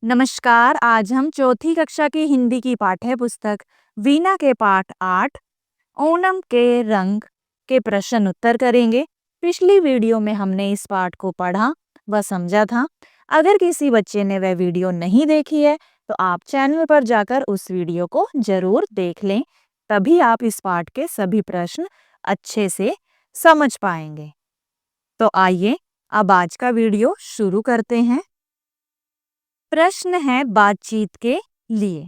नमस्कार। आज हम चौथी कक्षा की हिंदी की पाठ्य पुस्तक वीणा के पाठ 8 ओणम के रंग के प्रश्न उत्तर करेंगे। पिछली वीडियो में हमने इस पाठ को पढ़ा व समझा था। अगर किसी बच्चे ने वह वीडियो नहीं देखी है तो आप चैनल पर जाकर उस वीडियो को जरूर देख लें, तभी आप इस पाठ के सभी प्रश्न अच्छे से समझ पाएंगे। तो आइए अब आज का वीडियो शुरू करते हैं। प्रश्न है बातचीत के लिए।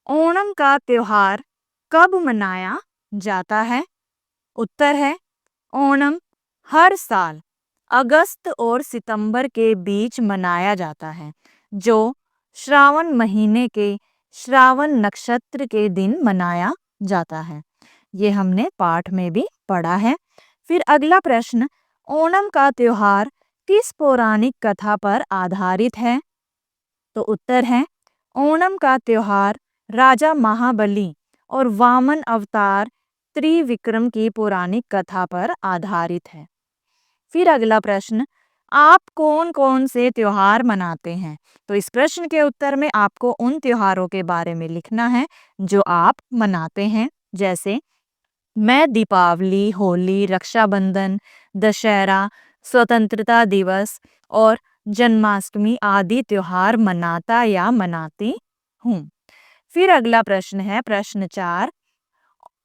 ओणम का त्योहार कब मनाया जाता है? उत्तर है ओणम हर साल अगस्त और सितंबर के बीच मनाया जाता है, जो श्रावण महीने के श्रावण नक्षत्र के दिन मनाया जाता है। ये हमने पाठ में भी पढ़ा है। फिर अगला प्रश्न, ओणम का त्योहार किस पौराणिक कथा पर आधारित है? तो उत्तर है ओणम का त्योहार राजा महाबली और वामन अवतार त्रिविक्रम की पौराणिक कथा पर आधारित है। फिर अगला प्रश्न, आप कौन कौन से त्योहार मनाते हैं? तो इस प्रश्न के उत्तर में आपको उन त्योहारों के बारे में लिखना है जो आप मनाते हैं। जैसे मैं दीपावली, होली, रक्षाबंधन, दशहरा, स्वतंत्रता दिवस और जन्माष्टमी आदि त्योहार मनाता या मनाती हूँ। फिर अगला प्रश्न है प्रश्न 4,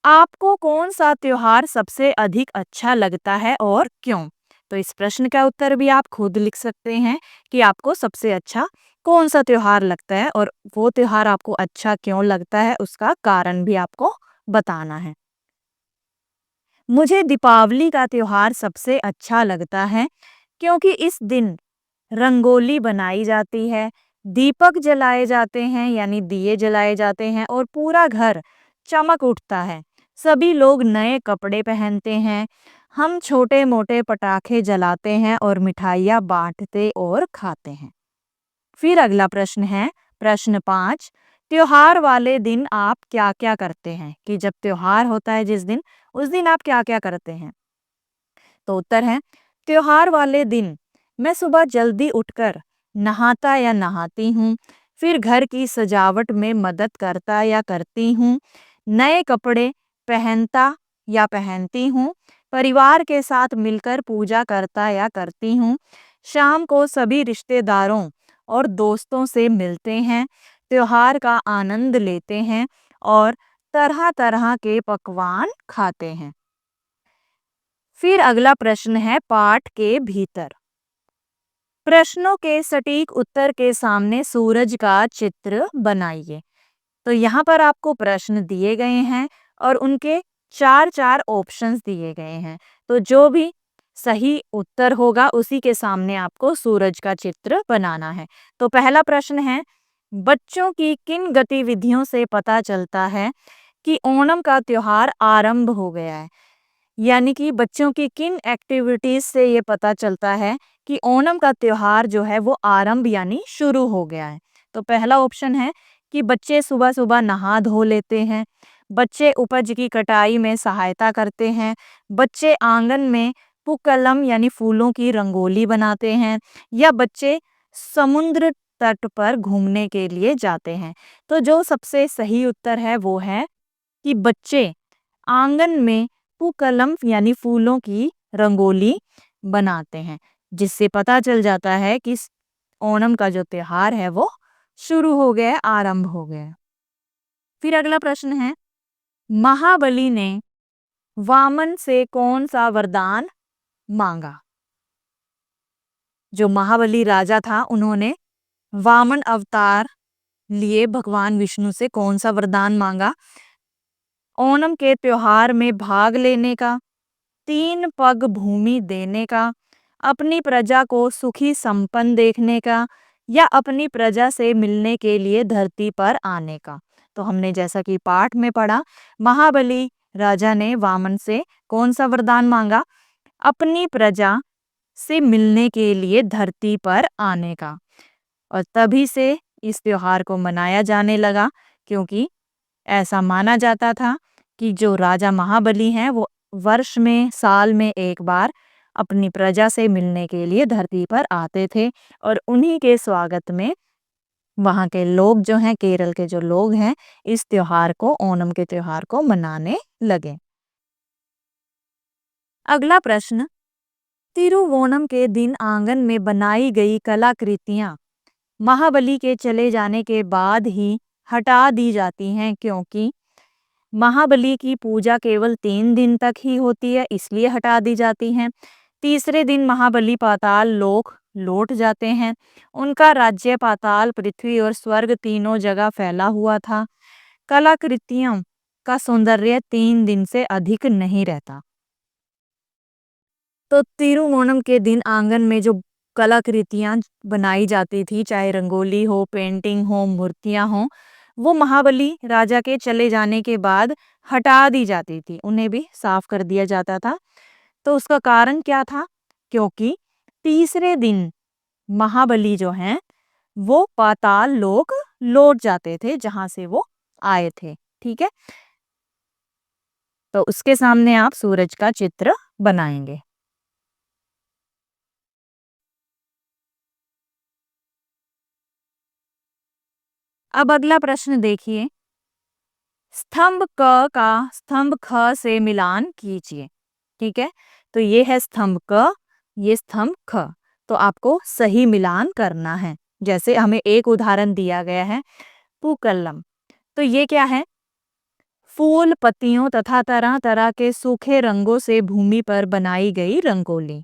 आपको कौन सा त्योहार सबसे अधिक अच्छा लगता है और क्यों? तो इस प्रश्न का उत्तर भी आप खुद लिख सकते हैं कि आपको सबसे अच्छा कौन सा त्योहार लगता है और वो त्योहार आपको अच्छा क्यों लगता है, उसका कारण भी आपको बताना है। मुझे दीपावली का त्योहार सबसे अच्छा लगता है क्योंकि इस दिन रंगोली बनाई जाती है, दीपक जलाए जाते हैं यानी दिए जलाए जाते हैं और पूरा घर चमक उठता है। सभी लोग नए कपड़े पहनते हैं, हम छोटे मोटे पटाखे जलाते हैं और मिठाइयाँ बांटते और खाते हैं। फिर अगला प्रश्न है प्रश्न 5, त्योहार वाले दिन आप क्या क्या करते हैं? कि जब त्योहार होता है जिस दिन, उस दिन आप क्या क्या करते हैं? तो उत्तर है त्योहार वाले दिन मैं सुबह जल्दी उठकर नहाता या नहाती हूँ, फिर घर की सजावट में मदद करता या करती हूँ, नए कपड़े पहनता या पहनती हूँ, परिवार के साथ मिलकर पूजा करता या करती हूँ, शाम को सभी रिश्तेदारों और दोस्तों से मिलते हैं, त्योहार का आनंद लेते हैं और तरह तरह के पकवान खाते हैं। फिर अगला प्रश्न है पाठ के भीतर। प्रश्नों के सटीक उत्तर के सामने सूरज का चित्र बनाइए। तो यहाँ पर आपको प्रश्न दिए गए हैं और उनके चार चार ऑप्शंस दिए गए हैं। तो जो भी सही उत्तर होगा उसी के सामने आपको सूरज का चित्र बनाना है। तो पहला प्रश्न है, बच्चों की किन गतिविधियों से पता चलता है कि ओणम का त्योहार आरंभ हो गया है? यानी कि बच्चों की किन एक्टिविटीज से ये पता चलता है कि ओणम का त्योहार जो है वो आरंभ यानी शुरू हो गया है? तो पहला ऑप्शन है कि बच्चे सुबह सुबह नहा धो लेते हैं, बच्चे उपज की कटाई में सहायता करते हैं, बच्चे आंगन में पुक्कलम यानी फूलों की रंगोली बनाते हैं, या बच्चे समुद्र तट पर घूमने के लिए जाते हैं। तो जो सबसे सही उत्तर है वो है कि बच्चे आंगन में पूकलम यानी फूलों की रंगोली बनाते हैं, जिससे पता चल जाता है कि ओणम का जो त्योहार है वो शुरू हो गया, आरंभ हो गया। फिर अगला प्रश्न है, महाबली ने वामन से कौन सा वरदान मांगा? जो महाबली राजा था उन्होंने वामन अवतार लिए भगवान विष्णु से कौन सा वरदान मांगा? ओणम के त्योहार में भाग लेने का, 3 पग भूमि देने का, अपनी प्रजा को सुखी संपन्न देखने का, या अपनी प्रजा से मिलने के लिए धरती पर आने का। तो हमने जैसा कि पाठ में पढ़ा, महाबली राजा ने वामन से कौन सा वरदान मांगा? अपनी प्रजा से मिलने के लिए धरती पर आने का। और तभी से इस त्योहार को मनाया जाने लगा, क्योंकि ऐसा माना जाता था कि जो राजा महाबली हैं वो वर्ष में, साल में एक बार अपनी प्रजा से मिलने के लिए धरती पर आते थे और उन्हीं के स्वागत में वहाँ के लोग जो हैं, केरल के जो लोग हैं, इस त्योहार को, ओणम के त्योहार को मनाने लगे। अगला प्रश्न, तिरुवोणम के दिन आंगन में बनाई गई कलाकृतियां महाबली के चले जाने के बाद ही हटा दी जाती हैं, क्योंकि महाबली की पूजा केवल 3 दिन तक ही होती है, इसलिए हटा दी जाती हैं। तीसरे दिन महाबली पाताल लोक लौट जाते हैं। उनका राज्य पाताल, पृथ्वी और स्वर्ग तीनों जगह फैला हुआ था। कलाकृतियों का सौंदर्य 3 दिन से अधिक नहीं रहता। तो तिरुवोणम के दिन आंगन में जो कलाकृतियां बनाई जाती थी, चाहे रंगोली हो, पेंटिंग हो, मूर्तियां हो, वो महाबली राजा के चले जाने के बाद हटा दी जाती थी, उन्हें भी साफ कर दिया जाता था। तो उसका कारण क्या था? क्योंकि तीसरे दिन महाबली जो हैं वो पाताल लोक लौट जाते थे, जहां से वो आए थे। ठीक है, तो उसके सामने आप सूरज का चित्र बनाएंगे। अब अगला प्रश्न देखिए, स्तंभ क का स्तंभ ख से मिलान कीजिए। ठीक है, तो ये है स्तंभ क, ये स्तंभ ख। तो आपको सही मिलान करना है। जैसे हमें एक उदाहरण दिया गया है, पूकल्लम। तो ये क्या है? फूल, पत्तियों तथा तरह तरह के सूखे रंगों से भूमि पर बनाई गई रंगोली।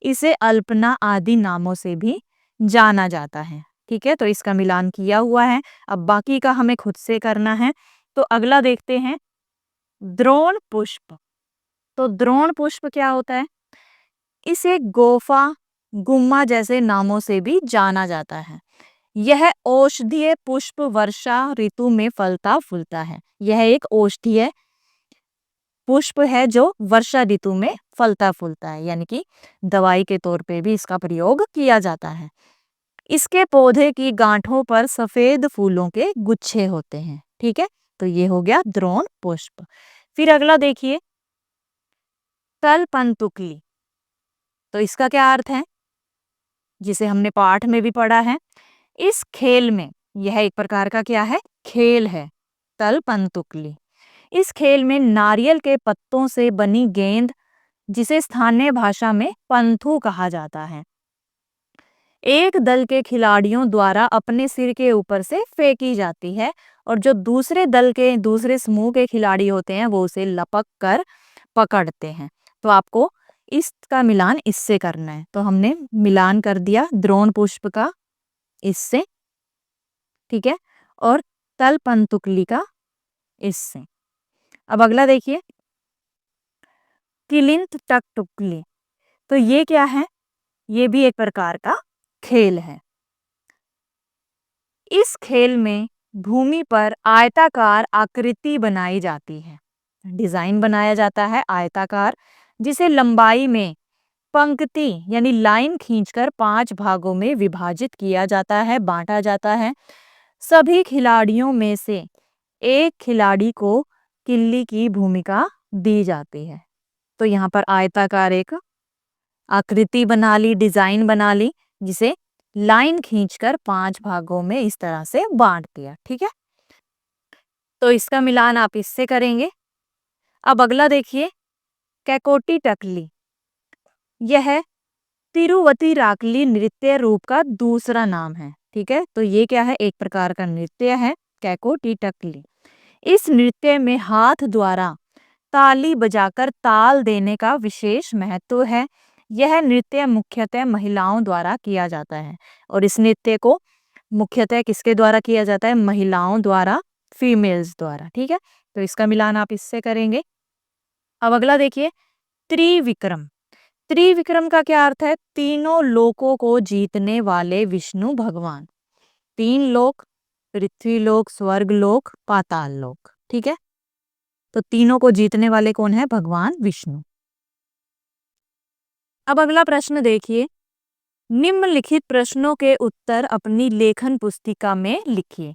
इसे अल्पना आदि नामों से भी जाना जाता है। ठीक है, तो इसका मिलान किया हुआ है। अब बाकी का हमें खुद से करना है। तो अगला देखते हैं, द्रोण पुष्प। तो द्रोण पुष्प क्या होता है? इसे गोफा, गुम्मा जैसे नामों से भी जाना जाता है। यह औषधीय पुष्प वर्षा ऋतु में फलता फूलता है। यह एक औषधीय पुष्प है जो वर्षा ऋतु में फलता फूलता है, यानी कि दवाई के तौर पे भी इसका प्रयोग किया जाता है। इसके पौधे की गांठों पर सफेद फूलों के गुच्छे होते हैं। ठीक है, तो ये हो गया द्रोण पुष्प। फिर अगला देखिए, तलपंतुकली। तो इसका क्या अर्थ है, जिसे हमने पाठ में भी पढ़ा है? इस खेल में, यह एक प्रकार का क्या है? खेल है, तलपंतुकली। इस खेल में नारियल के पत्तों से बनी गेंद, जिसे स्थानीय भाषा में पंथु कहा जाता है, एक दल के खिलाड़ियों द्वारा अपने सिर के ऊपर से फेंकी जाती है, और जो दूसरे दल के, दूसरे समूह के खिलाड़ी होते हैं, वो उसे लपक कर पकड़ते हैं। तो आपको इसका मिलान इससे करना है। तो हमने मिलान कर दिया द्रोण पुष्प का इससे, ठीक है, और तलपंतुकली का इससे। अब अगला देखिए, किलिंत टकटुकली। तो ये क्या है? ये भी एक प्रकार का खेल है। इस खेल में भूमि पर आयताकार आकृति बनाई जाती है, डिजाइन बनाया जाता है आयताकार, जिसे लंबाई में पंक्ति यानी लाइन खींचकर 5 भागों में विभाजित किया जाता है, बांटा जाता है। सभी खिलाड़ियों में से एक खिलाड़ी को किल्ली की भूमिका दी जाती है। तो यहाँ पर आयताकार एक आकृति बना ली, डिजाइन बना ली, जिसे लाइन खींचकर 5 भागों में इस तरह से बांट दिया। ठीक है, तो इसका मिलान आप इससे करेंगे। अब अगला देखिए, कैकोटी टकली। यह तिरुवतिराकली नृत्य रूप का दूसरा नाम है। ठीक है, तो ये क्या है? एक प्रकार का नृत्य है, कैकोटी टकली। इस नृत्य में हाथ द्वारा ताली बजाकर ताल देने का विशेष महत्व है। यह नृत्य मुख्यतः महिलाओं द्वारा किया जाता है, और इस नृत्य को मुख्यतः किसके द्वारा किया जाता है? महिलाओं द्वारा, फीमेल्स द्वारा। ठीक है, तो इसका मिलान आप इससे करेंगे। अब अगला देखिए, त्रिविक्रम। त्रिविक्रम का क्या अर्थ है? तीनों लोकों को जीतने वाले विष्णु भगवान। 3 लोक, पृथ्वी लोक, स्वर्ग लोक, पाताल लोक। ठीक है, तो तीनों को जीतने वाले कौन है? भगवान विष्णु। अब अगला प्रश्न देखिए, निम्नलिखित प्रश्नों के उत्तर अपनी लेखन पुस्तिका में लिखिए।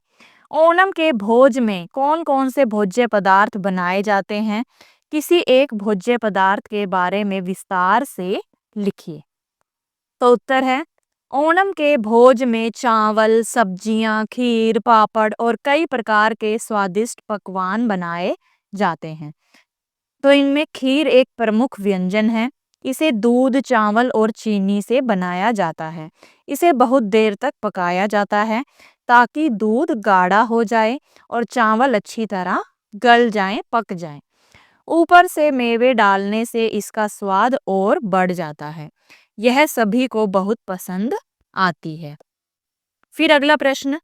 ओणम के भोज में कौन कौन से भोज्य पदार्थ बनाए जाते हैं? किसी एक भोज्य पदार्थ के बारे में विस्तार से लिखिए। तो उत्तर है ओणम के भोज में चावल, सब्जियां, खीर, पापड़ और कई प्रकार के स्वादिष्ट पकवान बनाए जाते हैं। तो इनमें खीर एक प्रमुख व्यंजन है। इसे दूध, चावल और चीनी से बनाया जाता है। इसे बहुत देर तक पकाया जाता है ताकि दूध गाढ़ा हो जाए और चावल अच्छी तरह गल जाएं, पक जाएं। ऊपर से मेवे डालने से इसका स्वाद और बढ़ जाता है। यह सभी को बहुत पसंद आती है। फिर अगला प्रश्न,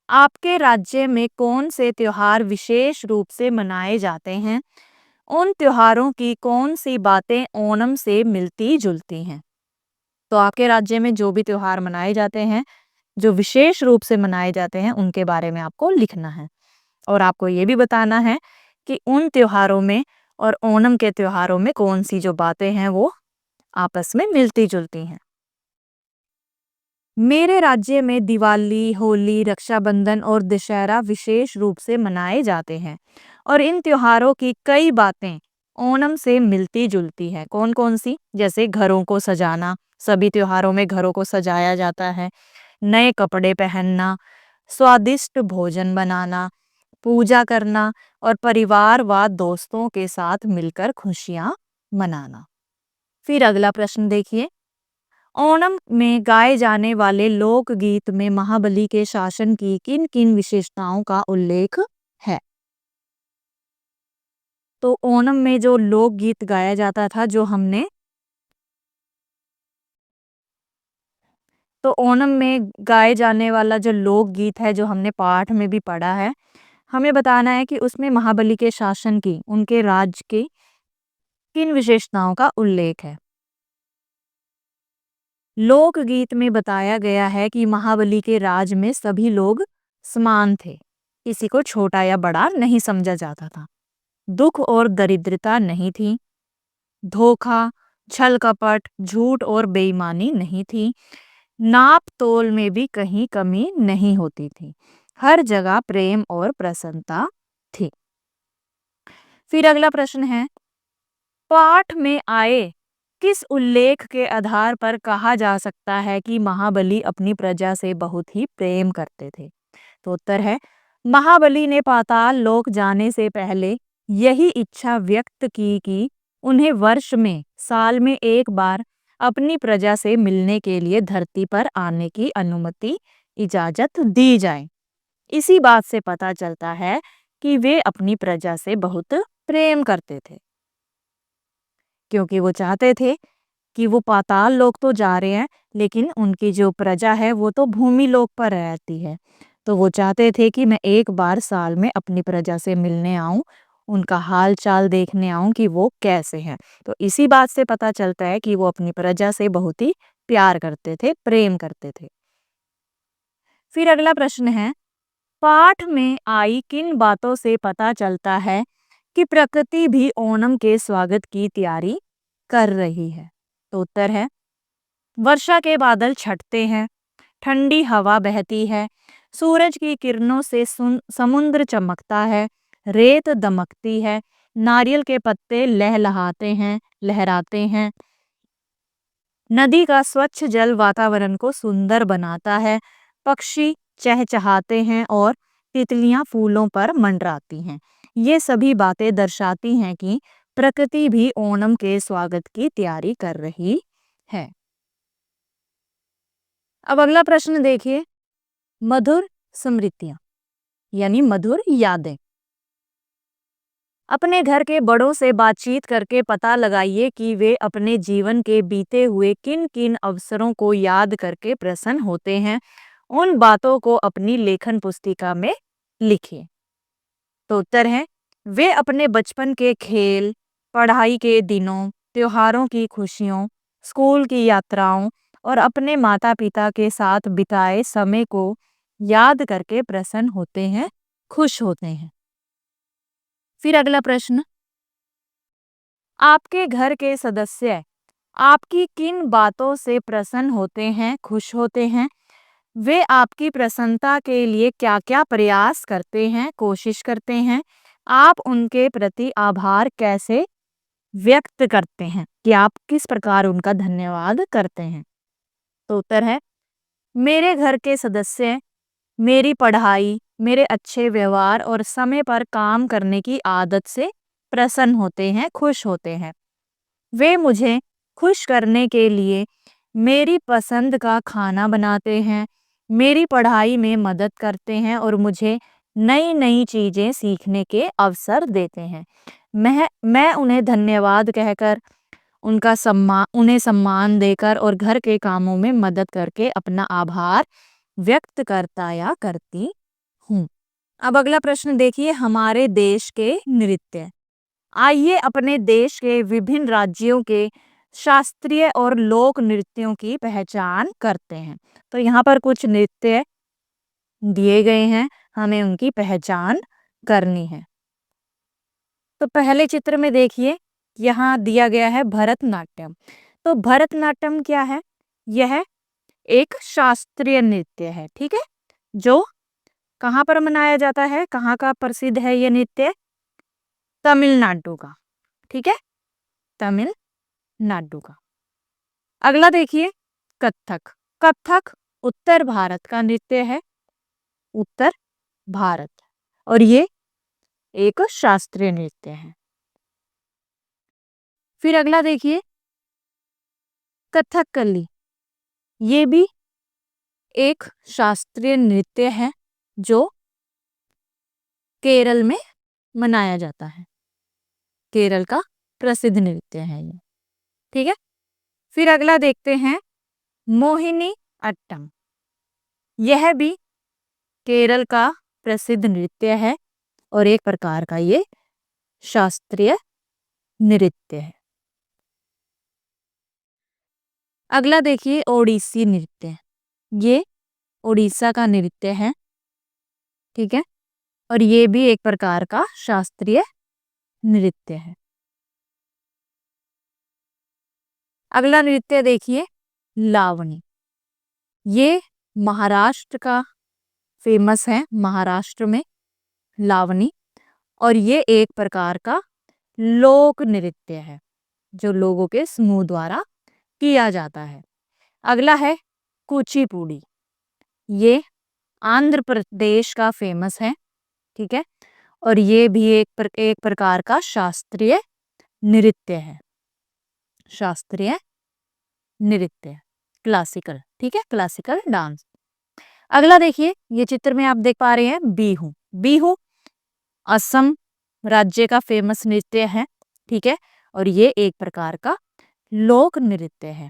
आपके राज्य में कौन से त्योहार विशेष रूप से मनाए जाते हैं? उन त्योहारों की कौन सी बातें ओणम से मिलती जुलती हैं? तो आपके राज्य में जो भी त्योहार मनाए जाते हैं, जो विशेष रूप से मनाए जाते हैं, उनके बारे में आपको लिखना है। और आपको ये भी बताना है कि उन त्योहारों में और ओणम के त्योहारों में कौन सी जो बातें हैं वो आपस में मिलती जुलती हैं। मेरे राज्य में दिवाली, होली, रक्षाबंधन और दशहरा विशेष रूप से मनाए जाते हैं और इन त्योहारों की कई बातें ओणम से मिलती जुलती है। कौन कौन सी? जैसे घरों को सजाना, सभी त्योहारों में घरों को सजाया जाता है। नए कपड़े पहनना, स्वादिष्ट भोजन बनाना, पूजा करना और परिवार व दोस्तों के साथ मिलकर खुशियां मनाना। फिर अगला प्रश्न देखिए, ओणम में गाए जाने वाले लोकगीत में महाबली के शासन की किन किन विशेषताओं का उल्लेख है? तो ओणम में जो लोकगीत गाया जाता था, तो ओणम में गाए जाने वाला जो लोकगीत है, जो हमने पाठ में भी पढ़ा है, हमें बताना है कि उसमें महाबली के शासन की, उनके राज्य की किन विशेषताओं का उल्लेख है। लोकगीत में बताया गया है कि महाबली के राज में सभी लोग समान थे। किसी को छोटा या बड़ा नहीं समझा जाता था। दुख और दरिद्रता नहीं थी। धोखा, छल कपट, झूठ और बेईमानी नहीं थी। नाप तोल में भी कहीं कमी नहीं होती थी। हर जगह प्रेम और प्रसन्नता थी। फिर अगला प्रश्न है, पाठ में आए किस उल्लेख के आधार पर कहा जा सकता है कि महाबली अपनी प्रजा से बहुत ही प्रेम करते थे? तो उत्तर है, महाबली ने पाताल लोक जाने से पहले यही इच्छा व्यक्त की कि उन्हें वर्ष में, साल में एक बार अपनी प्रजा से मिलने के लिए धरती पर आने की अनुमति, इजाजत दी जाए। इसी बात से पता चलता है कि वे अपनी प्रजा से बहुत प्रेम करते थे, क्योंकि वो चाहते थे कि वो पाताल लोक तो जा रहे हैं, लेकिन उनकी जो प्रजा है वो तो भूमि लोक पर रहती है। तो वो चाहते थे कि मैं एक बार साल में अपनी प्रजा से मिलने आऊं, उनका हाल चाल देखने आऊं कि वो कैसे हैं। तो इसी बात से पता चलता है कि वो अपनी प्रजा से बहुत ही प्यार करते थे, प्रेम करते थे। फिर अगला प्रश्न है, पाठ में आई किन बातों से पता चलता है कि प्रकृति भी ओणम के स्वागत की तैयारी कर रही है? तो उत्तर है, वर्षा के बादल छटते हैं, ठंडी हवा बहती है, सूरज की किरणों से समुद्र चमकता है, रेत दमकती है, नारियल के पत्ते लहराते हैं, नदी का स्वच्छ जल वातावरण को सुंदर बनाता है, पक्षी चहचहाते हैं और तितलियां फूलों पर मंडराती हैं। ये सभी बातें दर्शाती हैं कि प्रकृति भी ओणम के स्वागत की तैयारी कर रही है। अब अगला प्रश्न देखिए, मधुर स्मृतियां यानी मधुर यादें। अपने घर के बड़ों से बातचीत करके पता लगाइए कि वे अपने जीवन के बीते हुए किन किन अवसरों को याद करके प्रसन्न होते हैं। उन बातों को अपनी लेखन पुस्तिका में लिखिए। तो उत्तर है, वे अपने बचपन के खेल, पढ़ाई के दिनों, त्योहारों की खुशियों, स्कूल की यात्राओं और अपने माता पिता के साथ बिताए समय को याद करके प्रसन्न होते हैं, खुश होते हैं। फिर अगला प्रश्न, आपके घर के सदस्य आपकी किन बातों से प्रसन्न होते हैं, खुश होते हैं? वे आपकी प्रसन्नता के लिए क्या-क्या प्रयास करते हैं, कोशिश करते हैं? आप उनके प्रति आभार कैसे व्यक्त करते हैं कि आप किस प्रकार उनका धन्यवाद करते हैं? तो उत्तर है मेरे घर के सदस्य मेरी पढ़ाई, मेरे अच्छे व्यवहार और समय पर काम करने की आदत से प्रसन्न होते हैं, खुश होते हैं। वे मुझे खुश करने के लिए मेरी पसंद का खाना बनाते हैं, मेरी पढ़ाई में मदद करते हैं और मुझे नई-नई चीज़ें सीखने के अवसर देते हैं। मैं उन्हें धन्यवाद कहकर, उन्हें सम्मान देकर और घर के कामों में मदद करके अपना आभार व्यक्त करता या करती हूँ। अब अगला प्रश्न देखिए, हमारे देश के नृत्य। आइए अपने देश के विभिन्न राज्यों के शास्त्रीय और लोक नृत्यों की पहचान करते हैं। तो यहाँ पर कुछ नृत्य दिए गए हैं, हमें उनकी पहचान करनी है। तो पहले चित्र में देखिए, यहाँ दिया गया है भरतनाट्यम। तो भरतनाट्यम क्या है? यह एक शास्त्रीय नृत्य है, ठीक है, जो कहाँ पर मनाया जाता है, कहाँ का प्रसिद्ध है ये नृत्य? तमिलनाडु का, ठीक है, तमिलनाडु का। अगला देखिए, कथक। कथक उत्तर भारत का नृत्य है, उत्तर भारत, और ये एक शास्त्रीय नृत्य है। फिर अगला देखिए, कथकली। ये भी एक शास्त्रीय नृत्य है जो केरल में मनाया जाता है। केरल का प्रसिद्ध नृत्य है ये, ठीक है। फिर अगला देखते हैं, मोहिनी अट्टम। यह भी केरल का प्रसिद्ध नृत्य है और एक प्रकार का ये शास्त्रीय नृत्य है। अगला देखिए, ओडिसी नृत्य। ये उड़ीसा का नृत्य है, ठीक है, और ये भी एक प्रकार का शास्त्रीय नृत्य है। अगला नृत्य देखिए, लावणी। ये महाराष्ट्र का फेमस है, महाराष्ट्र में लावणी, और ये एक प्रकार का लोक नृत्य है जो लोगों के समूह द्वारा किया जाता है। अगला है कुचिपुड़ी। ये आंध्र प्रदेश का फेमस है, ठीक है, और ये भी एक प्रकार का शास्त्रीय नृत्य है, शास्त्रीय नृत्य, क्लासिकल, ठीक है, क्लासिकल डांस। अगला देखिए, ये चित्र में आप देख पा रहे हैं बिहू। बिहू असम राज्य का फेमस नृत्य है, ठीक है, और ये एक प्रकार का लोक नृत्य है।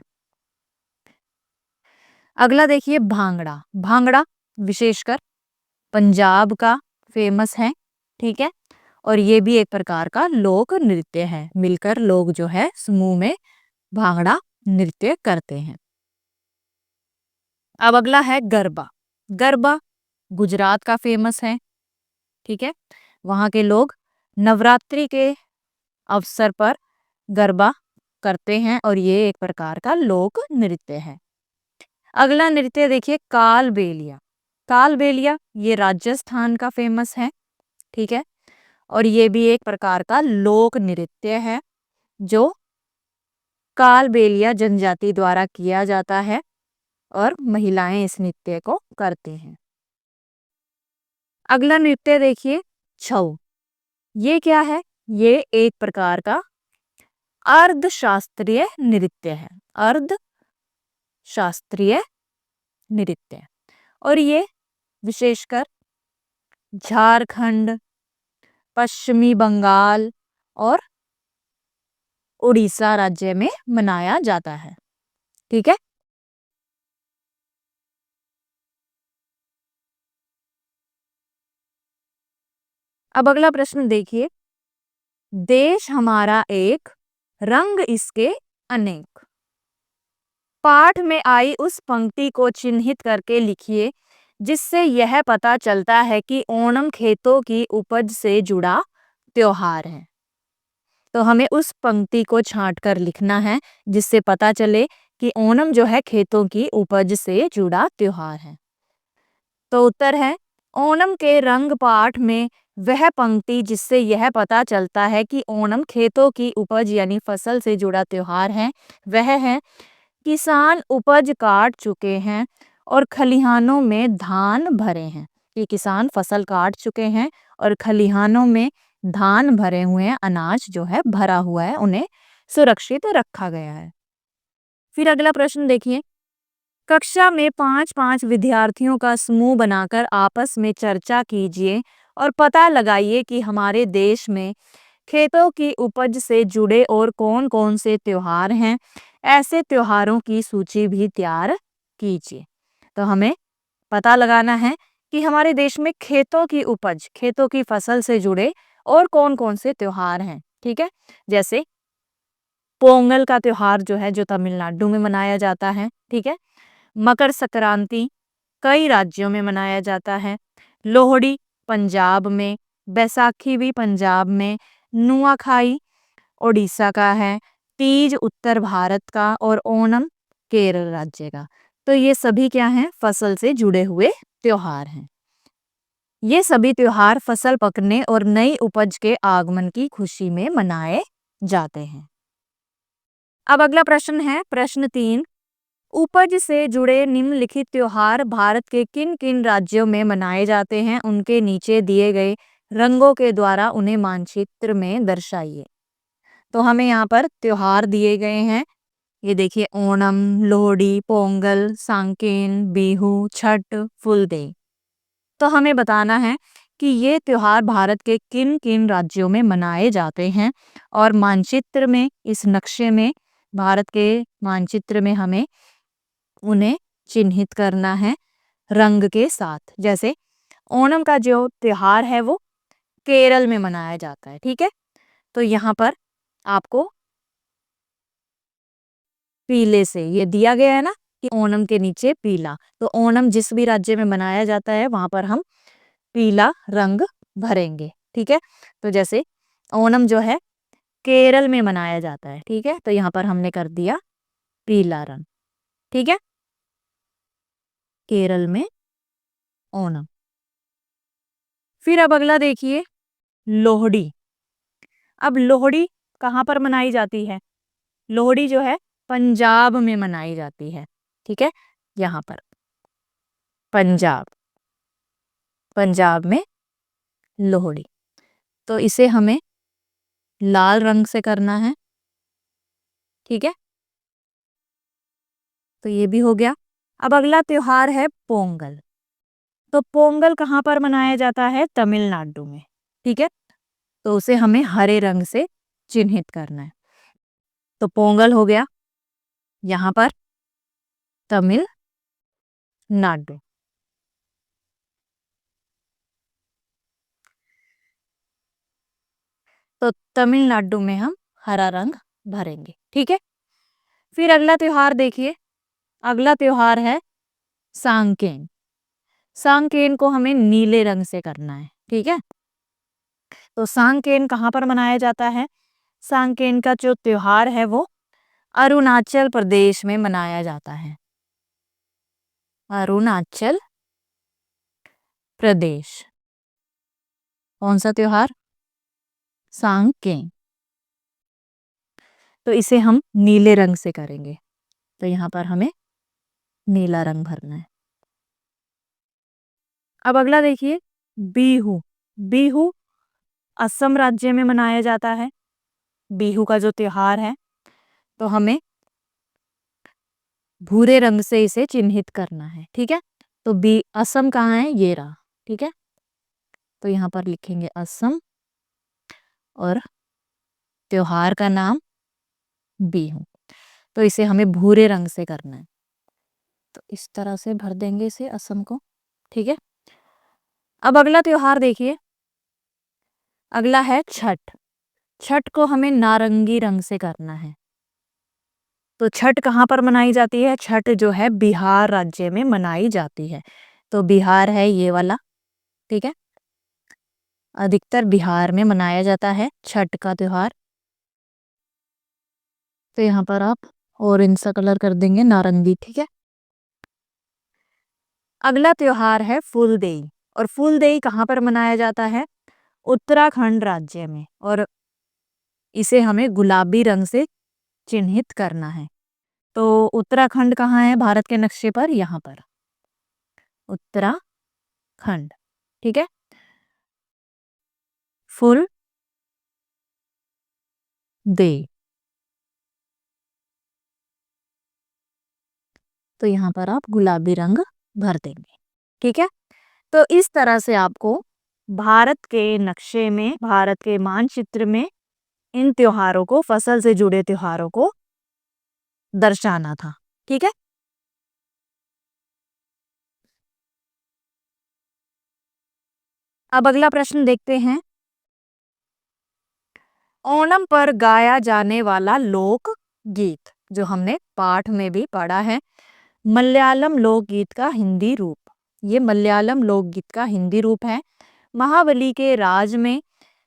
अगला देखिए, भांगड़ा। भांगड़ा विशेषकर पंजाब का फेमस है, ठीक है, और ये भी एक प्रकार का लोक नृत्य है। मिलकर लोग जो है समूह में भांगड़ा नृत्य करते हैं। अब अगला है गरबा। गरबा गुजरात का फेमस है, ठीक है, वहाँ के लोग नवरात्रि के अवसर पर गरबा करते हैं और ये एक प्रकार का लोक नृत्य है। अगला नृत्य देखिए, कालबेलिया। कालबेलिया ये राजस्थान का फेमस है, ठीक है, और ये भी एक प्रकार का लोक नृत्य है जो कालबेलिया जनजाति द्वारा किया जाता है और महिलाएं इस नृत्य को करती हैं। अगला नृत्य देखिए, छऊ। ये क्या है? ये एक प्रकार का अर्ध शास्त्रीय नृत्य है, अर्ध शास्त्रीय नृत्य, और ये विशेषकर झारखंड, पश्चिमी बंगाल और उड़ीसा राज्य में मनाया जाता है, ठीक है। अब अगला प्रश्न देखिए, देश हमारा एक, रंग इसके अनेक। पाठ में आई उस पंक्ति को चिन्हित करके लिखिए जिससे यह पता चलता है कि ओणम खेतों की उपज से जुड़ा त्योहार है। तो हमें उस पंक्ति को छांट कर लिखना है जिससे पता चले कि ओणम जो है खेतों की उपज से जुड़ा त्योहार है। तो उत्तर है, ओणम के रंग पाठ में वह पंक्ति जिससे यह पता चलता है कि ओणम खेतों की उपज यानी फसल से जुड़ा त्योहार है, वह है किसान उपज काट चुके हैं और खलिहानों में धान भरे हैं। कि किसान फसल काट चुके हैं और खलिहानों में धान भरे हुए हैं, अनाज जो है भरा हुआ है, उन्हें सुरक्षित रखा गया है। फिर अगला प्रश्न देखिए, कक्षा में 5-5 विद्यार्थियों का समूह बनाकर आपस में चर्चा कीजिए और पता लगाइए कि हमारे देश में खेतों की उपज से जुड़े और कौन-कौन से त्योहार हैं। ऐसे त्योहारों की सूची भी तैयार कीजिए। तो हमें पता लगाना है कि हमारे देश में खेतों की उपज, खेतों की फसल से जुड़े और कौन-कौन से त्योहार हैं। ठीक है? जैसे पोंगल का त्योहार जो है, जो तमिलनाडु में मनाया जाता है। ठीक है? मकर संक्रांति कई राज्यों में मनाया जाता है। लोहड़ी पंजाब में, बैसाखी भी पंजाब में, नुआखाई ओडिशा का है, तीज उत्तर भारत का और ओणम केरल राज्य का। तो ये सभी क्या हैं? फसल से जुड़े हुए त्योहार हैं। ये सभी त्योहार फसल पकने और नई उपज के आगमन की खुशी में मनाए जाते हैं। अब अगला प्रश्न है प्रश्न 3, उपज से जुड़े निम्नलिखित त्योहार भारत के किन किन राज्यों में मनाए जाते हैं, उनके नीचे दिए गए रंगों के द्वारा उन्हें मानचित्र में दर्शाइए। तो हमें यहाँ पर त्योहार दिए गए हैं। ये देखिए, ओणम, लोहड़ी, पोंगल, सांकेन, बिहू, छठ, फुलदेई। तो हमें बताना है कि ये त्योहार भारत के किन किन राज्यों में मनाए जाते हैं और मानचित्र में, इस नक्शे में, भारत के मानचित्र में हमें उन्हें चिन्हित करना है रंग के साथ। जैसे ओणम का जो त्योहार है वो केरल में मनाया जाता है। ठीक है? तो यहाँ पर आपको पीले से ये दिया गया है ना कि ओणम के नीचे पीला, तो ओणम जिस भी राज्य में मनाया जाता है वहां पर हम पीला रंग भरेंगे। ठीक है? तो जैसे ओणम जो है केरल में मनाया जाता है। ठीक है? तो यहाँ पर हमने कर दिया पीला रंग। ठीक है? केरल में ओणम। फिर अब अगला देखिए, लोहड़ी। अब लोहड़ी कहाँ पर मनाई जाती है? लोहड़ी जो है पंजाब में मनाई जाती है। ठीक है? यहाँ पर पंजाब, पंजाब में लोहड़ी। तो इसे हमें लाल रंग से करना है। ठीक है? तो ये भी हो गया। अब अगला त्योहार है पोंगल। तो पोंगल कहाँ पर मनाया जाता है? तमिलनाडु में। ठीक है? तो उसे हमें हरे रंग से चिन्हित करना है। तो पोंगल हो गया यहाँ पर तमिलनाडु। तो तमिलनाडु में हम हरा रंग भरेंगे। ठीक है? फिर अगला त्योहार देखिए, अगला त्योहार है सांकेन। सांकेन को हमें नीले रंग से करना है। ठीक है? तो सांकेन कहाँ पर मनाया जाता है? सांकेन का जो त्योहार है वो अरुणाचल प्रदेश में मनाया जाता है। अरुणाचल प्रदेश। कौन सा त्योहार? सांकेन। तो इसे हम नीले रंग से करेंगे। तो यहाँ पर हमें नीला रंग भरना है। अब अगला देखिए, बिहू। बिहू असम राज्य में मनाया जाता है। बिहू का जो त्योहार है, तो हमें भूरे रंग से इसे चिन्हित करना है। ठीक है? तो बी असम कहाँ है? ये रहा। ठीक है? तो यहाँ पर लिखेंगे असम और त्योहार का नाम बिहू। तो इसे हमें भूरे रंग से करना है। तो इस तरह से भर देंगे इसे, असम को। ठीक है? अब अगला त्योहार देखिए, अगला है छठ। छठ को हमें नारंगी रंग से करना है। तो छठ कहाँ पर मनाई जाती है? छठ जो है बिहार राज्य में मनाई जाती है। तो बिहार है ये वाला। ठीक है? अधिकतर बिहार में मनाया जाता है छठ का त्योहार। तो यहाँ पर आप ऑरेंज सा कलर कर देंगे, नारंगी। ठीक है? अगला त्योहार है फूलदेई। और फूलदेई कहाँ पर मनाया जाता है? उत्तराखंड राज्य में। और इसे हमें गुलाबी रंग से चिन्हित करना है। तो उत्तराखंड कहाँ है भारत के नक्शे पर? यहाँ पर उत्तराखंड। ठीक है। फुल दे, तो यहाँ पर आप गुलाबी रंग भर देंगे। ठीक है। तो इस तरह से आपको भारत के नक्शे में, भारत के मानचित्र में इन त्योहारों को, फसल से जुड़े त्योहारों को दर्शाना था। ठीक है। अब अगला प्रश्न देखते हैं। ओणम पर गाया जाने वाला लोक गीत, जो हमने पाठ में भी पढ़ा है, मलयालम लोकगीत का हिंदी रूप। ये मलयालम लोकगीत का हिंदी रूप है। महाबली के राज में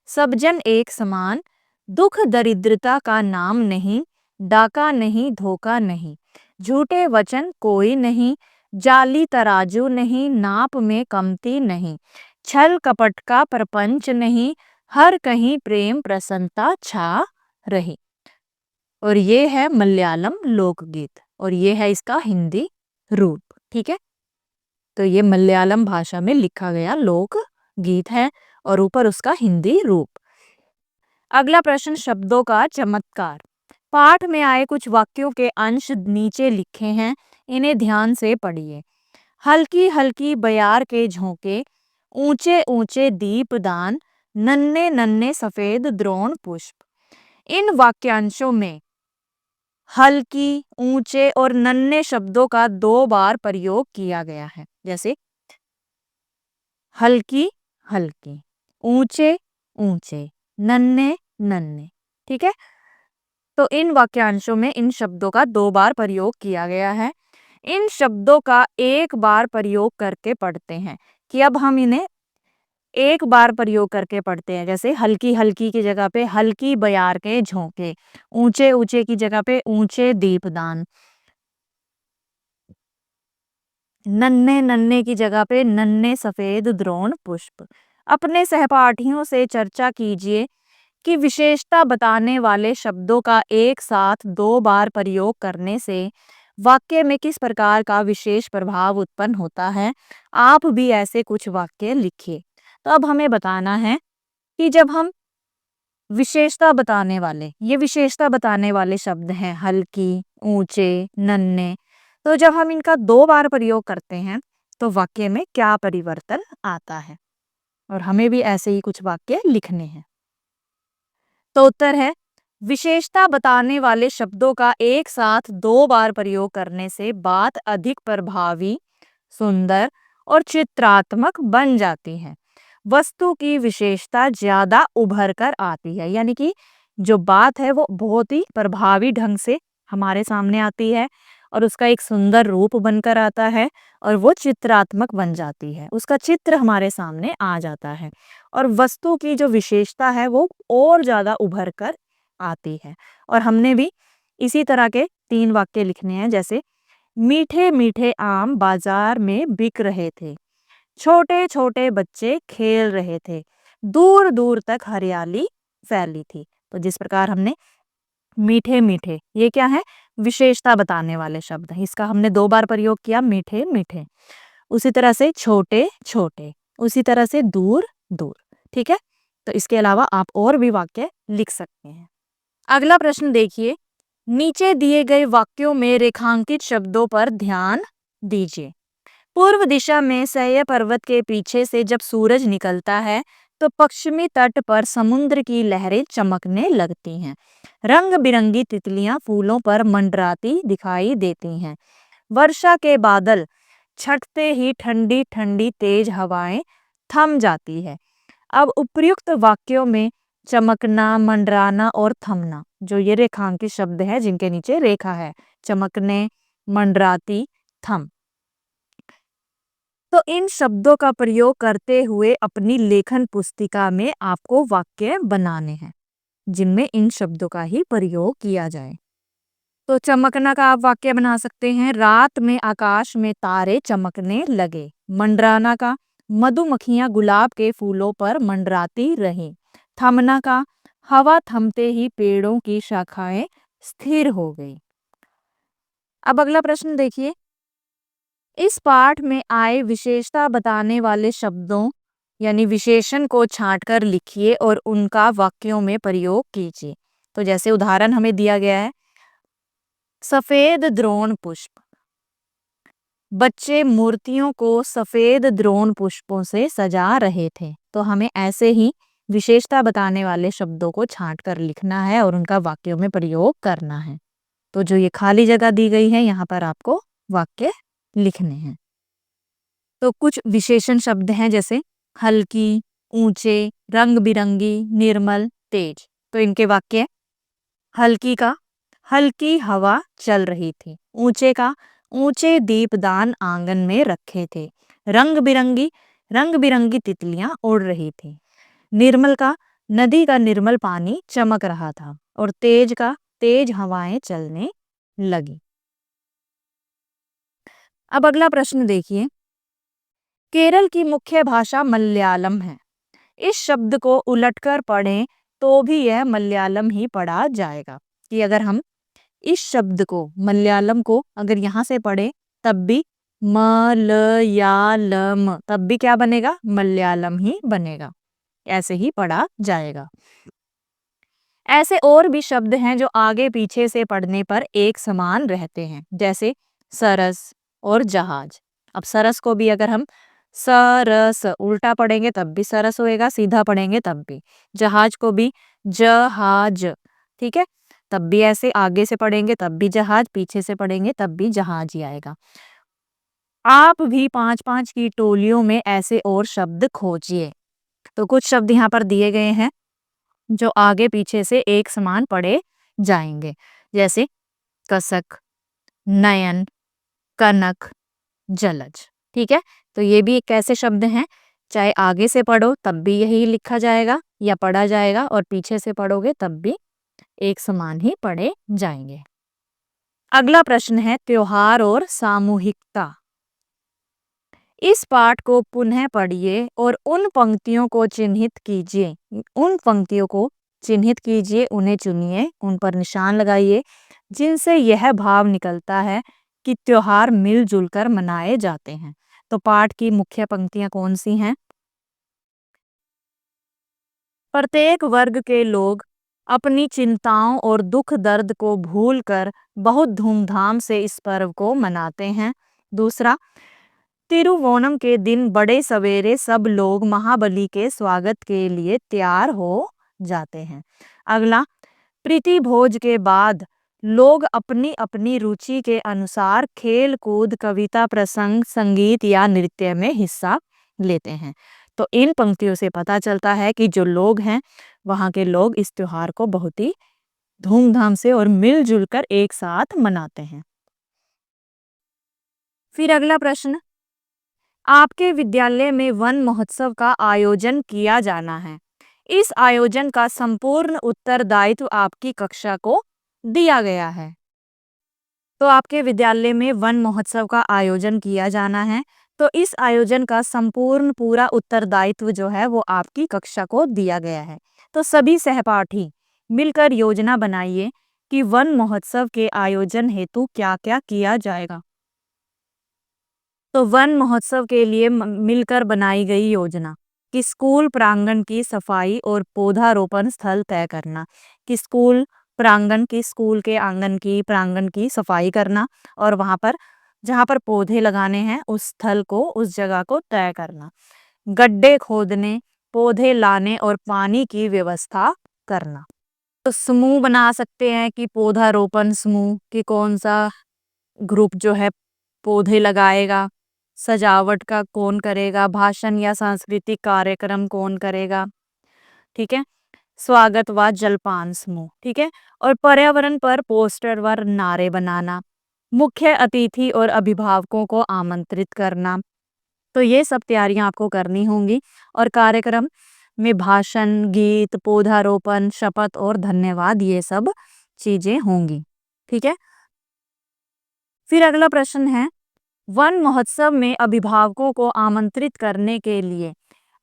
सब जन एक समान, दुख दरिद्रता का नाम नहीं, डाका नहीं धोखा नहीं, झूठे वचन कोई नहीं, जाली तराजू नहीं, नाप में कमती नहीं, छल कपट का प्रपंच नहीं, हर कहीं प्रेम प्रसन्नता छा रही। और ये है मलयालम लोकगीत और ये है इसका हिंदी रूप। ठीक है। तो ये मलयालम भाषा में लिखा गया लोक गीत है और ऊपर उसका हिंदी रूप। अगला प्रश्न, शब्दों का चमत्कार। पाठ में आए कुछ वाक्यों के अंश नीचे लिखे हैं, इन्हें ध्यान से पढ़िए। हल्की हल्की बयार के झोंके, ऊंचे ऊंचे दीपदान, नन्हे नन्हे सफेद द्रोण पुष्प। इन वाक्यांशों में हल्की, ऊंचे और नन्हे शब्दों का 2 बार प्रयोग किया गया है। जैसे हल्की हल्की, ऊंचे ऊंचे, नन्हे नन्हे। ठीक है। तो इन वाक्यांशों में इन शब्दों का 2 बार प्रयोग किया गया है। इन शब्दों का एक बार प्रयोग करके पढ़ते हैं कि अब हम इन्हें एक बार प्रयोग करके पढ़ते हैं। जैसे हल्की हल्की की जगह पे हल्की बयार के झोंके, ऊंचे ऊंचे की जगह पे ऊंचे दीपदान, नन्हे नन्हे की जगह पे नन्हे सफेद द्रोण पुष्प। अपने सहपाठियों से चर्चा कीजिए कि विशेषता बताने वाले शब्दों का एक साथ 2 बार प्रयोग करने से वाक्य में किस प्रकार का विशेष प्रभाव उत्पन्न होता है। आप भी ऐसे कुछ वाक्य लिखिए। तो अब हमें बताना है कि जब हम विशेषता बताने वाले, ये विशेषता बताने वाले शब्द हैं हल्की, ऊंचे, नन्हे, तो जब हम इनका 2 बार प्रयोग करते हैं तो वाक्य में क्या परिवर्तन आता है। और हमें भी ऐसे ही कुछ वाक्य लिखने हैं। तो उत्तर है, विशेषता बताने वाले शब्दों का एक साथ 2 बार प्रयोग करने से बात अधिक प्रभावी, सुंदर और चित्रात्मक बन जाती है। वस्तु की विशेषता ज्यादा उभर कर आती है, यानी कि जो बात है वो बहुत ही प्रभावी ढंग से हमारे सामने आती है और उसका एक सुंदर रूप बनकर आता है और वो चित्रात्मक बन जाती है, उसका चित्र हमारे सामने आ जाता है और वस्तु की जो विशेषता है वो और ज्यादा उभर कर आती है। और हमने भी इसी तरह के 3 वाक्य लिखने हैं। जैसे मीठे मीठे आम बाजार में बिक रहे थे, छोटे छोटे बच्चे खेल रहे थे, दूर दूर तक हरियाली फैली थी। तो जिस प्रकार हमने मीठे मीठे, ये क्या है, विशेषता बताने वाले शब्द हैं, इसका हमने 2 बार प्रयोग किया, मीठे मीठे। उसी तरह से छोटे छोटे, उसी तरह से दूर दूर। ठीक है। तो इसके अलावा आप और भी वाक्य लिख सकते हैं। अगला प्रश्न देखिए, नीचे दिए गए वाक्यों में रेखांकित शब्दों पर ध्यान दीजिए। पूर्व दिशा में सह्य पर्वत के पीछे से जब सूरज निकलता है तो पश्चिमी तट पर समुद्र की लहरें चमकने लगती हैं। रंग बिरंगी तितलियां फूलों पर मंडराती दिखाई देती हैं। वर्षा के बादल छटते ही ठंडी ठंडी तेज हवाएं थम जाती है। अब उपर्युक्त वाक्यों में चमकना, मंडराना और थमना, जो ये रेखांकित शब्द है जिनके नीचे रेखा है, चमकने, मंडराती, थम, तो इन शब्दों का प्रयोग करते हुए अपनी लेखन पुस्तिका में आपको वाक्य बनाने हैं जिनमें इन शब्दों का ही प्रयोग किया जाए। तो चमकना का आप वाक्य बना सकते हैं, रात में आकाश में तारे चमकने लगे। मंडराना का, मधुमक्खियां गुलाब के फूलों पर मंडराती रहीं। थमना का, हवा थमते ही पेड़ों की शाखाएं स्थिर हो गई। अब अगला प्रश्न देखिए, इस पाठ में आए विशेषता बताने वाले शब्दों यानी विशेषण को छांटकर लिखिए और उनका वाक्यों में प्रयोग कीजिए। तो जैसे उदाहरण हमें दिया गया है, सफेद द्रोण पुष्प। बच्चे मूर्तियों को सफेद द्रोण पुष्पों से सजा रहे थे। तो हमें ऐसे ही विशेषता बताने वाले शब्दों को छांटकर लिखना है और उनका वाक्यों में प्रयोग करना है। तो जो ये खाली जगह दी गई है यहाँ पर आपको वाक्य लिखने हैं। तो कुछ विशेषण शब्द हैं जैसे हल्की, ऊंचे, रंग बिरंगी, निर्मल, तेज। तो इनके वाक्य, हल्की का, हल्की हवा चल रही थी। ऊंचे का, ऊंचे दीपदान आंगन में रखे थे। रंग बिरंगी, रंग बिरंगी तितलियां उड़ रही थी। निर्मल का, नदी का निर्मल पानी चमक रहा था। और तेज का, तेज हवाएं चलने लगी। अब अगला प्रश्न देखिए, केरल की मुख्य भाषा मलयालम है। इस शब्द को उलटकर पढ़ें तो भी यह मलयालम ही पढ़ा जाएगा। कि अगर हम इस शब्द को, मलयालम को अगर यहाँ से पढ़े तब भी मलयालम, तब भी क्या बनेगा? मलयालम ही बनेगा। ऐसे ही पढ़ा जाएगा। ऐसे और भी शब्द हैं जो आगे पीछे से पढ़ने पर एक समान रहते हैं, जैसे सरस और जहाज। अब सरस को भी अगर हम सरस उल्टा पढ़ेंगे तब भी सरस होएगा, सीधा पढ़ेंगे तब भी। जहाज को भी जहाज, ठीक है, तब भी ऐसे आगे से पढ़ेंगे तब भी जहाज, पीछे से पढ़ेंगे तब भी जहाज ही आएगा। आप भी 5-5 की टोलियों में ऐसे और शब्द खोजिए। तो कुछ शब्द यहाँ पर दिए गए हैं जो आगे पीछे से एक समान पढ़े जाएंगे, जैसे कसक, नयन, कनक, जलज। ठीक है, तो ये भी एक ऐसे शब्द हैं, चाहे आगे से पढ़ो तब भी यही लिखा जाएगा या पढ़ा जाएगा, और पीछे से पढ़ोगे तब भी एक समान ही पढ़े जाएंगे। अगला प्रश्न है त्योहार और सामूहिकता। इस पाठ को पुनः पढ़िए और उन पंक्तियों को चिन्हित कीजिए। उन पंक्तियों को चिन्हित कीजिए, उन्हें चुनिए, उन पर निशान लगाइए जिनसे यह भाव निकलता है कि त्योहार मिलजुल कर मनाए जाते हैं। तो पाठ की मुख्य पंक्तियां कौन सी हैं? प्रत्येक वर्ग के लोग अपनी चिंताओं और दुख दर्द को भूलकर बहुत धूमधाम से इस पर्व को मनाते हैं। दूसरा, तिरुवोणम के दिन बड़े सवेरे सब लोग महाबली के स्वागत के लिए तैयार हो जाते हैं। अगला, प्रीति भोज के बाद लोग अपनी अपनी रुचि के अनुसार खेल कूद, कविता, प्रसंग, संगीत या नृत्य में हिस्सा लेते हैं। तो इन पंक्तियों से पता चलता है कि जो लोग हैं वहाँ के लोग इस त्योहार को बहुत ही धूमधाम से और मिलजुल कर एक साथ मनाते हैं। फिर अगला प्रश्न, आपके विद्यालय में वन महोत्सव का आयोजन किया जाना है। इस आयोजन का संपूर्ण उत्तरदायित्व आपकी कक्षा को दिया गया है। तो आपके विद्यालय में वन महोत्सव का आयोजन किया जाना है, तो इस आयोजन का संपूर्ण पूरा उत्तरदायित्व जो है वो आपकी कक्षा को दिया गया है। तो सभी सहपाठी मिलकर योजना बनाइए कि वन महोत्सव के आयोजन हेतु क्या क्या किया जाएगा। तो वन महोत्सव के लिए मिलकर बनाई गई योजना कि स्कूल प्रांगण की सफाई और पौधारोपण स्थल तय करना। कि स्कूल प्रांगण की, स्कूल के आंगन की, प्रांगण की सफाई करना और वहां पर जहां पर पौधे लगाने हैं उस स्थल को, उस जगह को तय करना। गड्ढे खोदने, पौधे लाने और पानी की व्यवस्था करना। तो समूह बना सकते हैं कि पौधारोपण समूह कि कौन सा ग्रुप जो है पौधे लगाएगा, सजावट का कौन करेगा, भाषण या सांस्कृतिक कार्यक्रम कौन करेगा, ठीक है, स्वागत व जलपान समूह, ठीक है, और पर्यावरण पर पोस्टर व नारे बनाना, मुख्य अतिथि और अभिभावकों को आमंत्रित करना। तो ये सब तैयारियां आपको करनी होंगी और कार्यक्रम में भाषण, गीत, पौधारोपण, शपथ और धन्यवाद ये सब चीजें होंगी। ठीक है, फिर अगला प्रश्न है, वन महोत्सव में अभिभावकों को आमंत्रित करने के लिए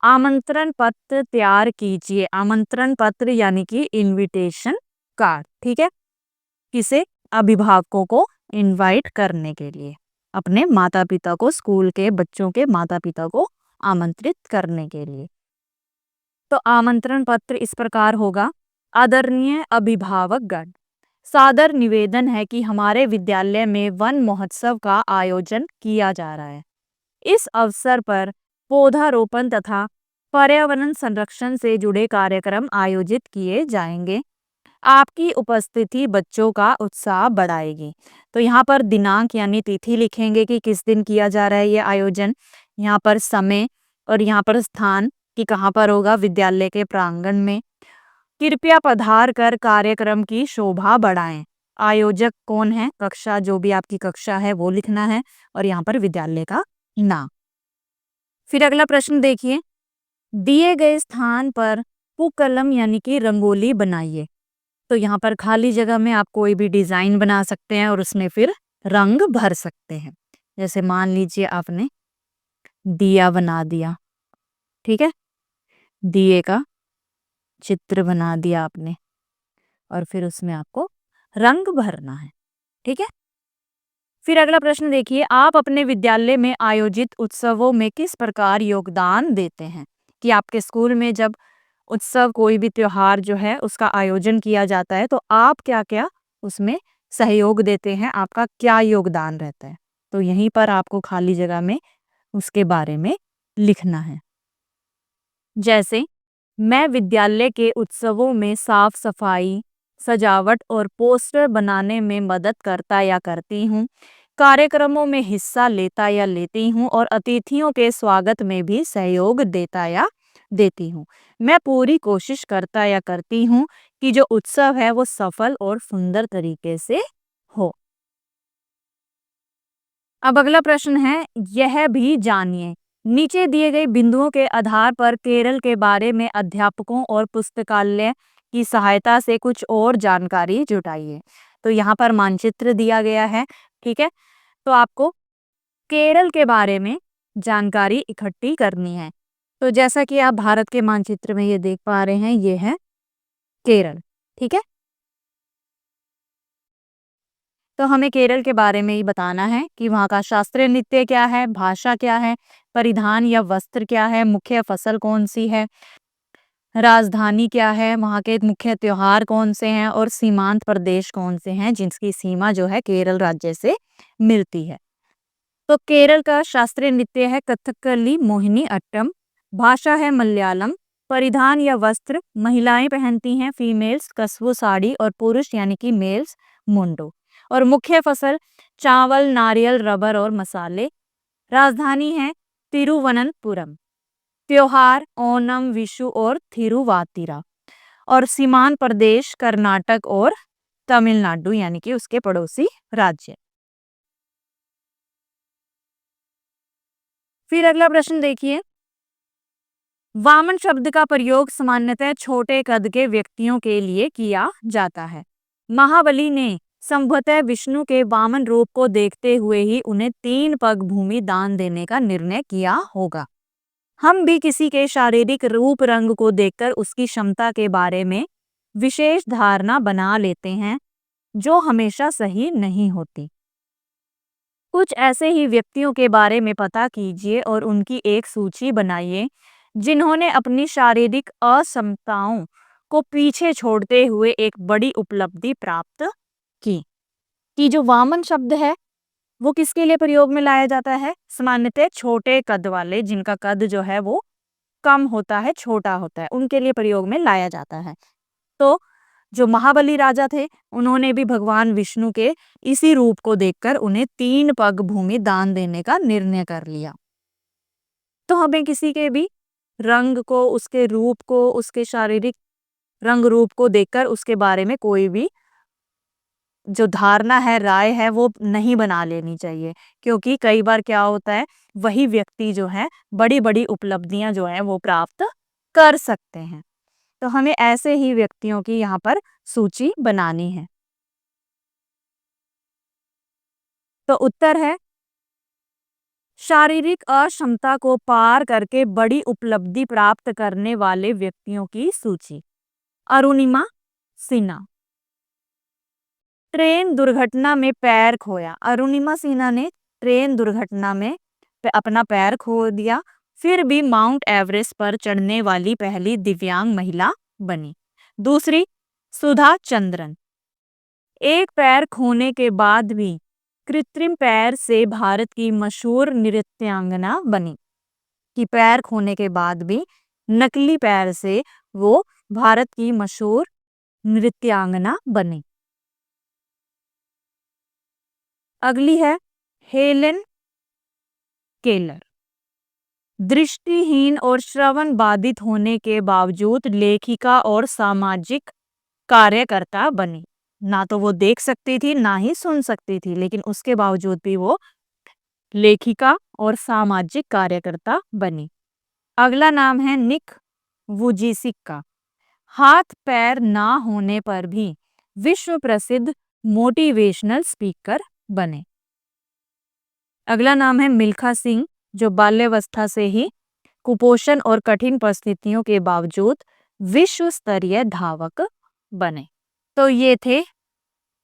आमंत्रण पत्र तैयार कीजिए। आमंत्रण पत्र यानी कि इनविटेशन कार्ड, ठीक है, किसे? अभिभावकों को इनवाइट करने के लिए, अपने माता पिता को, स्कूल के बच्चों के माता पिता को आमंत्रित करने के लिए। तो आमंत्रण पत्र इस प्रकार होगा। आदरणीय अभिभावकगण, सादर निवेदन है कि हमारे विद्यालय में वन महोत्सव का आयोजन किया जा रहा है। इस अवसर पर पौधारोपण तथा पर्यावरण संरक्षण से जुड़े कार्यक्रम आयोजित किए जाएंगे। आपकी उपस्थिति बच्चों का उत्साह बढ़ाएगी। तो यहाँ पर दिनांक यानी तिथि लिखेंगे कि किस दिन किया जा रहा है ये आयोजन, यहाँ पर समय और यहाँ पर स्थान कि कहाँ पर होगा, विद्यालय के प्रांगण में। कृपया पधार कर कार्यक्रम की शोभा बढ़ाएं। आयोजक कौन है, कक्षा, जो भी आपकी कक्षा है वो लिखना है और यहाँ पर विद्यालय का नाम। फिर अगला प्रश्न देखिए, दिए गए स्थान पर पूकलम यानी कि रंगोली बनाइए। तो यहाँ पर खाली जगह में आप कोई भी डिजाइन बना सकते हैं और उसमें फिर रंग भर सकते हैं। जैसे मान लीजिए आपने दिया बना दिया, ठीक है, दिए का चित्र बना दिया आपने और फिर उसमें आपको रंग भरना है, ठीक है। फिर अगला प्रश्न देखिए, आप अपने विद्यालय में आयोजित उत्सवों में किस प्रकार योगदान देते हैं। कि आपके स्कूल में जब उत्सव, कोई भी त्योहार जो है उसका आयोजन किया जाता है तो आप क्या क्या उसमें सहयोग देते हैं, आपका क्या योगदान रहता है। तो यहीं पर आपको खाली जगह में उसके बारे में लिखना है। जैसे मैं विद्यालय के उत्सवों में साफ सफाई, सजावट और पोस्टर बनाने में मदद करता या करती हूँ। कार्यक्रमों में हिस्सा लेता या लेती हूँ और अतिथियों के स्वागत में भी सहयोग देता या देती हूँ। मैं पूरी कोशिश करता या करती हूँ कि जो उत्सव है वो सफल और सुंदर तरीके से हो। अब अगला प्रश्न है, यह भी जानिए, नीचे दिए गए बिंदुओं के आधार पर केरल के बारे में अध्यापकों और पुस्तकालय की सहायता से कुछ और जानकारी जुटाइए। तो यहाँ पर मानचित्र दिया गया है, ठीक है। तो आपको केरल के बारे में जानकारी इकट्ठी करनी है। तो जैसा कि आप भारत के मानचित्र में ये देख पा रहे हैं, ये है केरल, ठीक है। तो हमें केरल के बारे में ही बताना है कि वहाँ का शास्त्रीय नृत्य क्या है, भाषा क्या है, परिधान या वस्त्र क्या है, मुख्य फसल कौन सी है, राजधानी क्या है, वहाँ के मुख्य त्योहार कौन से हैं और सीमांत प्रदेश कौन से हैं जिनकी सीमा जो है केरल राज्य से मिलती है। तो केरल का शास्त्रीय नृत्य है कथकली मोहिनी अट्टम, भाषा है मलयालम, परिधान या वस्त्र महिलाएं पहनती हैं, फीमेल्स कस्बो साड़ी और पुरुष यानी कि मेल्स मुंडो। और मुख्य फसल चावल, नारियल, रबर और मसाले। राजधानी है तिरुवनंतपुरम। त्योहार ओणम, विशु और थिरुवातिरा। और सीमांत प्रदेश कर्नाटक और तमिलनाडु यानी कि उसके पड़ोसी राज्य। फिर अगला प्रश्न देखिए, वामन शब्द का प्रयोग सामान्यतः छोटे कद के व्यक्तियों के लिए किया जाता है। महाबली ने संभवतः विष्णु के वामन रूप को देखते हुए ही उन्हें 3 पग भूमि दान देने का निर्णय किया होगा। हम भी किसी के शारीरिक रूप रंग को देखकर उसकी क्षमता के बारे में विशेष धारणा बना लेते हैं, जो हमेशा सही नहीं होती। कुछ ऐसे ही व्यक्तियों के बारे में पता कीजिए और उनकी एक सूची बनाइए जिन्होंने अपनी शारीरिक असमताओं को पीछे छोड़ते हुए एक बड़ी उपलब्धि प्राप्त की। कि जो वामन शब्द है वो किसके लिए प्रयोग में लाया जाता है, सामान्यतः छोटे कद वाले, जिनका कद जो है वो कम होता है, छोटा होता है, उनके लिए प्रयोग में लाया जाता है। तो जो महाबली राजा थे उन्होंने भी भगवान विष्णु के इसी रूप को देखकर उन्हें 3 पग भूमि दान देने का निर्णय कर लिया। तो हमें किसी के भी रंग को, उसके रूप को, उसके शारीरिक रंग रूप को देखकर उसके बारे में कोई भी जो धारणा है, राय है, वो नहीं बना लेनी चाहिए। क्योंकि कई बार क्या होता है, वही व्यक्ति जो है बड़ी बड़ी उपलब्धियां जो है वो प्राप्त कर सकते हैं। तो हमें ऐसे ही व्यक्तियों की यहाँ पर सूची बनानी है। तो उत्तर है शारीरिक अक्षमता को पार करके बड़ी उपलब्धि प्राप्त करने वाले व्यक्तियों की सूची। अरुणिमा सिन्हा। ट्रेन दुर्घटना में पैर खोया। अरुणिमा सिन्हा ने ट्रेन दुर्घटना में अपना पैर खो दिया, फिर भी माउंट एवरेस्ट पर चढ़ने वाली पहली दिव्यांग महिला बनी। दूसरी, सुधा चंद्रन, एक पैर खोने के बाद भी कृत्रिम पैर से भारत की मशहूर नृत्यांगना बनी। कि पैर खोने के बाद भी नकली पैर से वो भारत की मशहूर नृत्यांगना बनी। अगली है हेलेन केलर, दृष्टिहीन और श्रवण बाधित होने के बावजूद लेखिका और सामाजिक कार्यकर्ता बनी। ना तो वो देख सकती थी ना ही सुन सकती थी, लेकिन उसके बावजूद भी वो लेखिका और सामाजिक कार्यकर्ता बनी। अगला नाम है निक वुजिसिक का, हाथ पैर ना होने पर भी विश्व प्रसिद्ध मोटिवेशनल स्पीकर बने। अगला नाम है मिल्खा सिंह, जो बाल्यावस्था से ही कुपोषण और कठिन परिस्थितियों के बावजूद विश्व स्तरीय धावक बने। तो ये थे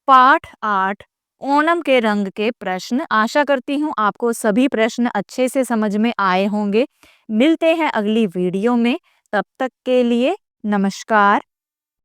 पाठ 8 ओणम के रंग के प्रश्न। आशा करती हूँ आपको सभी प्रश्न अच्छे से समझ में आए होंगे। मिलते हैं अगली वीडियो में, तब तक के लिए नमस्कार।